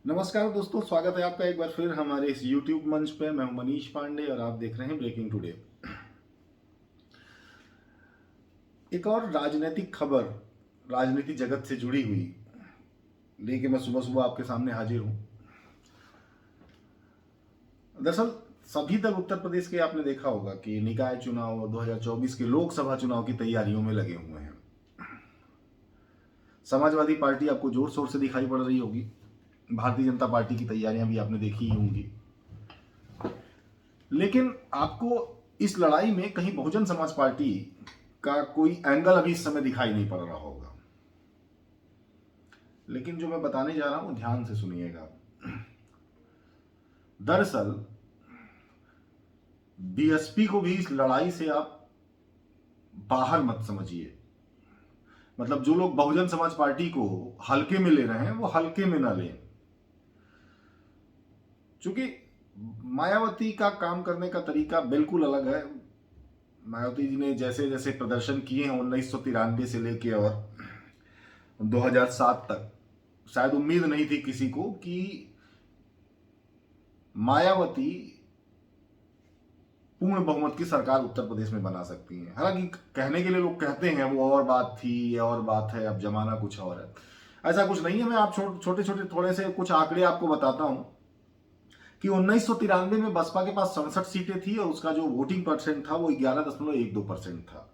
नमस्कार दोस्तों, स्वागत है आपका एक बार फिर हमारे इस YouTube मंच पे। मैं हूं मनीष पांडे और आप देख रहे हैं ब्रेकिंग टुडे। एक और राजनीतिक खबर राजनीति जगत से जुड़ी हुई लेके मैं सुबह सुबह आपके सामने हाजिर हूं। दरअसल सभी दल उत्तर प्रदेश के आपने देखा होगा कि निकाय चुनाव 2024 के लोकसभा चुनाव की तैयारियों में लगे हुए हैं। समाजवादी पार्टी आपको जोर शोर से दिखाई पड़ रही होगी। भारतीय जनता पार्टी की तैयारियां भी आपने देखी ही होंगी। लेकिन आपको इस लड़ाई में कहीं बहुजन समाज पार्टी का कोई एंगल अभी इस समय दिखाई नहीं पड़ रहा होगा। लेकिन जो मैं बताने जा रहा हूं ध्यान से सुनिएगा। दरअसल बीएसपी को भी इस लड़ाई से आप बाहर मत समझिए। मतलब जो लोग बहुजन समाज पार्टी को हल्के में ले रहे हैं वो हल्के में ना लें। क्योंकि मायावती का काम करने का तरीका बिल्कुल अलग है। मायावती जी ने जैसे जैसे प्रदर्शन किए हैं 1993 से लेके और 2007 तक, शायद उम्मीद नहीं थी किसी को कि मायावती पूर्ण बहुमत की सरकार उत्तर प्रदेश में बना सकती हैं। हालांकि कहने के लिए लोग कहते हैं वो और बात थी, ये और बात है, अब जमाना कुछ और है। ऐसा कुछ नहीं है। मैं आप छोटे छोटे थोड़े से कुछ आंकड़े आपको बताता हूं कि 1993 में बसपा के पास 67 सीटें थी और उसका जो वोटिंग परसेंट था वो 11.12% था।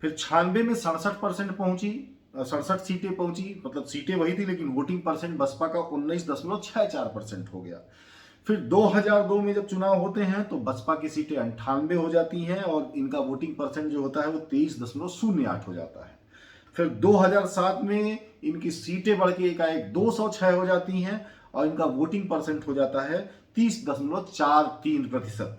फिर 96 में 67% पहुंची, 67 सीटें पहुंची। मतलब सीटें वही थी लेकिन वोटिंग परसेंट बसपा का 19.64% हो गया। फिर 2002 में जब चुनाव होते हैं तो बसपा की सीटें 98 हो जाती हैं और इनका वोटिंग परसेंट जो होता है वो 23.08 हो जाता है। फिर 2007 में इनकी सीटें बढ़ के एकाएक 206 हो जाती हैं और इनका वोटिंग परसेंट हो जाता है 30.43%।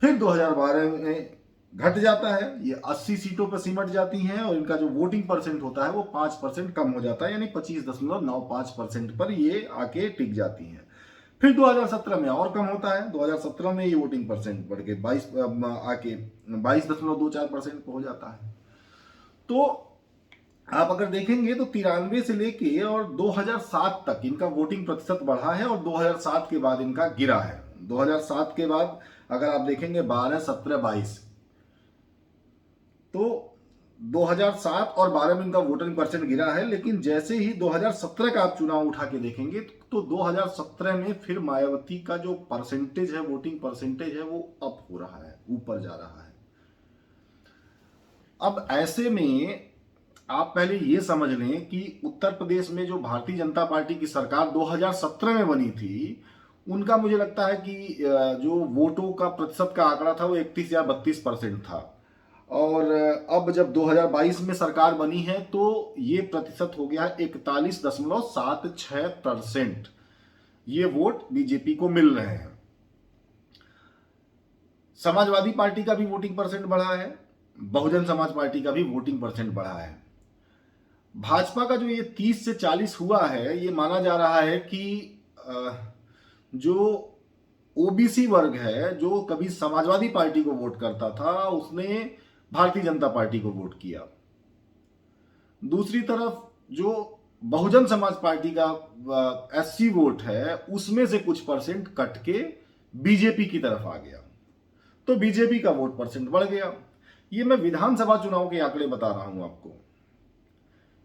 फिर 2012 में घट जाता है, ये 80 सीटों पर सिमट जाती हैं और इनका जो वोटिंग परसेंट होता है वो 5% कम हो जाता है, यानी 25.95% पर ये आके टिक जाती हैं। फिर 2017 में और कम होता है। 2017 में ये वोटिंग परसेंट बढ़ के 22.24% पर हो जाता है। तो आप अगर देखेंगे तो 93 से लेके और 2007 तक इनका वोटिंग प्रतिशत बढ़ा है और 2007 के बाद इनका गिरा है। 2007 के बाद अगर आप देखेंगे 12, 17, 22, तो 2007 और 12 में इनका वोटिंग परसेंट गिरा है। लेकिन जैसे ही 2017 का आप चुनाव उठा के देखेंगे तो 2017 में फिर मायावती का जो परसेंटेज है, वोटिंग परसेंटेज है, वो अप हो रहा है, ऊपर जा रहा है। अब ऐसे में आप पहले ये समझ लें कि उत्तर प्रदेश में जो भारतीय जनता पार्टी की सरकार 2017 में बनी थी, उनका मुझे लगता है कि जो वोटों का प्रतिशत का आंकड़ा था वो 31 या 32% था। और अब जब 2022 में सरकार बनी है तो ये प्रतिशत हो गया है 41.76%। ये वोट बीजेपी को मिल रहे हैं। समाजवादी पार्टी का भी वोटिंग परसेंट बढ़ा है, बहुजन समाज पार्टी का भी वोटिंग परसेंट बढ़ा है। भाजपा का जो ये 30 से 40 हुआ है, ये माना जा रहा है कि जो ओबीसी वर्ग है, जो कभी समाजवादी पार्टी को वोट करता था, उसने भारतीय जनता पार्टी को वोट किया। दूसरी तरफ जो बहुजन समाज पार्टी का एससी वोट है, उसमें से कुछ परसेंट कट के बीजेपी की तरफ आ गया, तो बीजेपी का वोट परसेंट बढ़ गया। ये मैं विधानसभा चुनाव के आंकड़े बता रहा हूं आपको,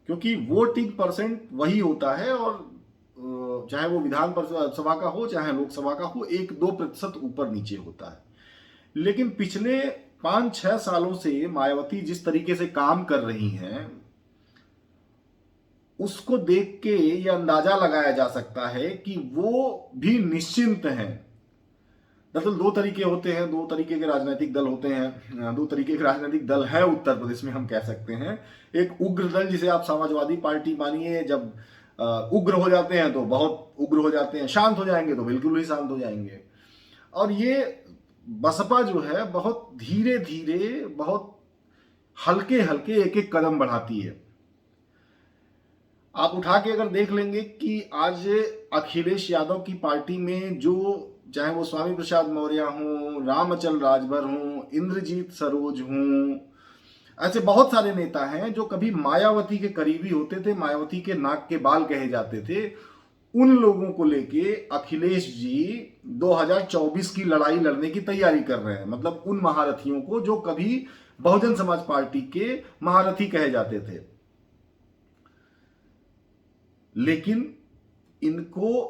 क्योंकि वोटिंग परसेंट वही होता है और चाहे वो विधान सभा का हो चाहे लोकसभा का हो, 1-2% ऊपर नीचे होता है। लेकिन पिछले 5-6 सालों से मायावती जिस तरीके से काम कर रही हैं, उसको देख के यह अंदाजा लगाया जा सकता है कि वो भी निश्चिंत हैं। दरअसल दो तरीके होते हैं, दो तरीके के राजनीतिक दल होते हैं, दो तरीके के राजनीतिक दल है उत्तर प्रदेश में, हम कह सकते हैं। एक उग्र दल जिसे आप समाजवादी पार्टी मानिए, जब उग्र हो जाते हैं तो बहुत उग्र हो जाते हैं, शांत हो जाएंगे तो बिल्कुल ही शांत हो जाएंगे। और ये बसपा जो है बहुत धीरे धीरे, बहुत हल्के हल्के एक एक कदम बढ़ाती है। आप उठा के अगर देख लेंगे कि आज अखिलेश यादव की पार्टी में जो, चाहे वो स्वामी प्रसाद मौर्य हों, रामचल राजभर हों, इंद्रजीत सरोज हों, ऐसे बहुत सारे नेता हैं जो कभी मायावती के करीबी होते थे, मायावती के नाक के बाल कहे जाते थे। उन लोगों को लेके अखिलेश जी 2024 की लड़ाई लड़ने की तैयारी कर रहे हैं। मतलब उन महारथियों को जो कभी बहुजन समाज पार्टी के महारथी कहे जाते थे, लेकिन इनको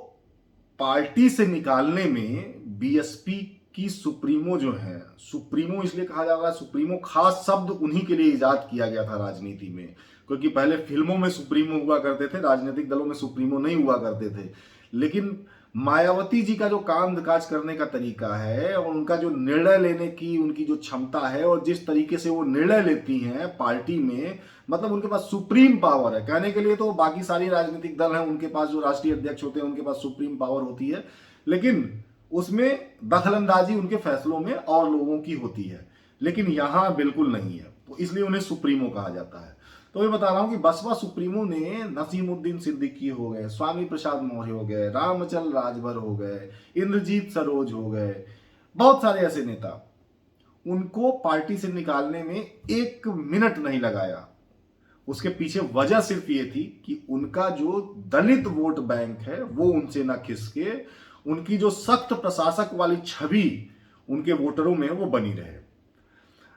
पार्टी से निकालने में बीएसपी की सुप्रीमो जो है, सुप्रीमो इसलिए कहा जा रहा है, सुप्रीमो खास शब्द उन्हीं के लिए इजाद किया गया था राजनीति में, क्योंकि पहले फिल्मों में सुप्रीमो हुआ करते थे, राजनीतिक दलों में सुप्रीमो नहीं हुआ करते थे। लेकिन मायावती जी का जो काम काज करने का तरीका है और उनका जो निर्णय लेने की उनकी जो क्षमता है और जिस तरीके से वो निर्णय लेती हैं पार्टी में, मतलब उनके पास सुप्रीम पावर है। कहने के लिए तो बाकी सारी राजनीतिक दल हैं, उनके पास जो राष्ट्रीय अध्यक्ष होते हैं उनके पास सुप्रीम पावर होती है, लेकिन उसमें दखलंदाजी उनके फैसलों में और लोगों की होती है, लेकिन यहां बिल्कुल नहीं है, तो इसलिए उन्हें सुप्रीमो कहा जाता है। तो मैं बता रहा हूं कि बसपा सुप्रीमो ने नसीमुद्दीन सिद्दीकी हो गए, स्वामी प्रसाद मौर्य हो गए, रामचल राजभर हो गए, इंद्रजीत सरोज हो गए, बहुत सारे ऐसे नेता, उनको पार्टी से निकालने में 1 मिनट नहीं लगाया। उसके पीछे वजह सिर्फ ये थी कि उनका जो दलित वोट बैंक है वो उनसे ना खिसके, उनकी जो सख्त प्रशासक वाली छवि उनके वोटरों में वो बनी रहे।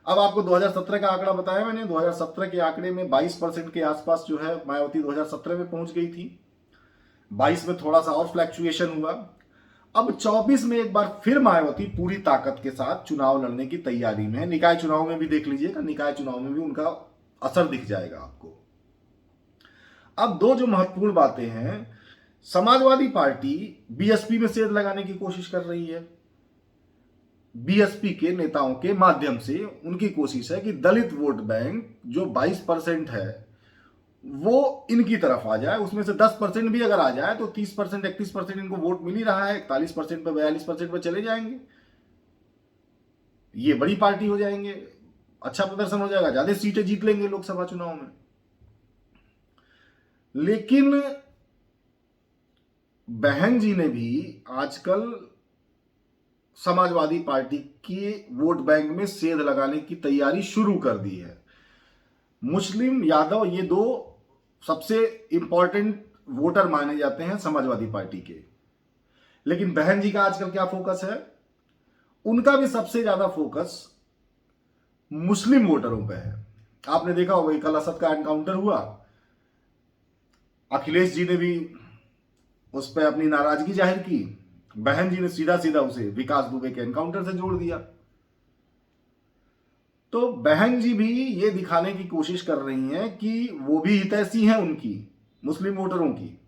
अब आपको 2017 का आंकड़ा बताया मैंने, 2017 के आंकड़े में 22% के आसपास जो है मायावती 2017 में पहुंच गई थी। 22 में थोड़ा सा और फ्लैक्चुएशन हुआ। अब 24 में एक बार फिर मायावती पूरी ताकत के साथ चुनाव लड़ने की तैयारी में है। निकाय चुनाव में भी देख लीजिएगा, निकाय चुनाव में भी उनका असर दिख जाएगा आपको। अब दो जो महत्वपूर्ण बातें हैं, समाजवादी पार्टी बीएसपी में सेध लगाने की कोशिश कर रही है। बीएसपी के नेताओं के माध्यम से उनकी कोशिश है कि दलित वोट बैंक जो 22% है वो इनकी तरफ आ जाए, उसमें से 10% भी अगर आ जाए तो 30% 31% इनको वोट मिल ही रहा है, 41% पे 42% पे चले जाएंगे, ये बड़ी पार्टी हो जाएंगे, अच्छा प्रदर्शन हो जाएगा, ज्यादा सीटें जीत लेंगे लोकसभा चुनाव में। लेकिन बहन जी ने भी आजकल समाजवादी पार्टी के वोट बैंक में सेध लगाने की तैयारी शुरू कर दी है। मुस्लिम यादव ये दो सबसे इंपॉर्टेंट वोटर माने जाते हैं समाजवादी पार्टी के, लेकिन बहन जी का आजकल क्या फोकस है, उनका भी सबसे ज्यादा फोकस मुस्लिम वोटरों पे है। आपने देखा होगा कल असद का एनकाउंटर हुआ, अखिलेश जी ने भी उस पर अपनी नाराजगी जाहिर की, बहन जी ने सीधा सीधा उसे विकास दुबे के एनकाउंटर से जोड़ दिया। तो बहन जी भी ये दिखाने की कोशिश कर रही हैं कि वो भी हितैषी हैं उनकी मुस्लिम वोटरों की,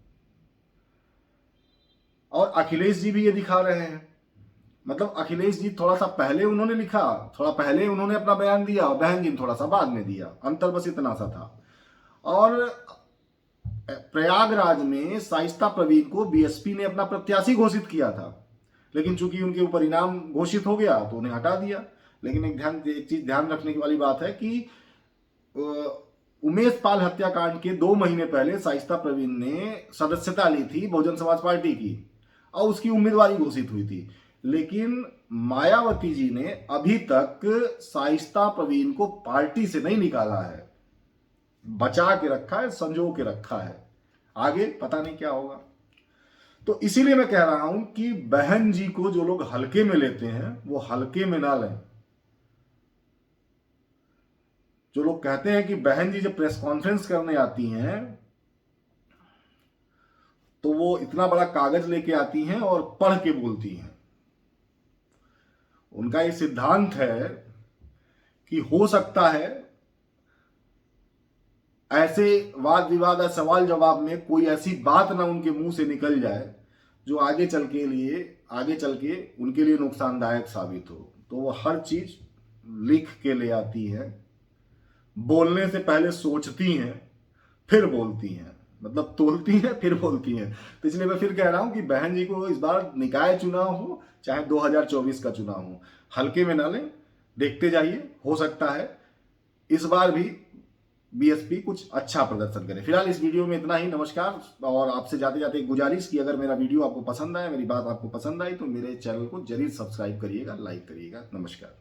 और अखिलेश जी भी ये दिखा रहे हैं। मतलब अखिलेश जी थोड़ा सा पहले उन्होंने लिखा, थोड़ा पहले उन्होंने अपना बयान दिया, और बहन जी ने थोड़ा सा बाद में दिया, अंतर बस इतना सा था। और प्रयागराज में शाइस्ता प्रवीण को बीएसपी ने अपना प्रत्याशी घोषित किया था, लेकिन चूंकि उनके ऊपर इनाम घोषित हो गया तो उन्हें हटा दिया। लेकिन एक चीज ध्यान रखने की वाली बात है कि उमेश पाल हत्याकांड के 2 महीने पहले शाइस्ता प्रवीण ने सदस्यता ली थी बहुजन समाज पार्टी की और उसकी उम्मीदवारी घोषित हुई थी, लेकिन मायावती जी ने अभी तक शाइस्ता प्रवीण को पार्टी से नहीं निकाला है, बचा के रखा है, संजो के रखा है, आगे पता नहीं क्या होगा। तो इसीलिए मैं कह रहा हूं कि बहन जी को जो लोग हल्के में लेते हैं वो हल्के में ना लें। जो लोग कहते हैं कि बहन जी जब प्रेस कॉन्फ्रेंस करने आती हैं तो वो इतना बड़ा कागज लेके आती हैं और पढ़ के बोलती हैं, उनका ये सिद्धांत है कि हो सकता है ऐसे वाद विवाद या सवाल जवाब में कोई ऐसी बात ना उनके मुंह से निकल जाए जो आगे चल के उनके लिए नुकसानदायक साबित हो। तो वो हर चीज लिख के ले आती है, बोलने से पहले सोचती हैं फिर बोलती हैं, मतलब तोलती हैं फिर बोलती हैं। तो इसलिए मैं फिर कह रहा हूं कि बहन जी को इस बार निकाय चुनाव हो चाहे 2024 का चुनाव हो, हल्के में ना लें, देखते जाइए, हो सकता है इस बार भी बीएसपी कुछ अच्छा प्रदर्शन करे। फिलहाल इस वीडियो में इतना ही, नमस्कार। और आपसे जाते जाते एक गुजारिश कि अगर मेरा वीडियो आपको पसंद आया, मेरी बात आपको पसंद आई तो मेरे चैनल को जरूर सब्सक्राइब करिएगा, लाइक करिएगा। नमस्कार।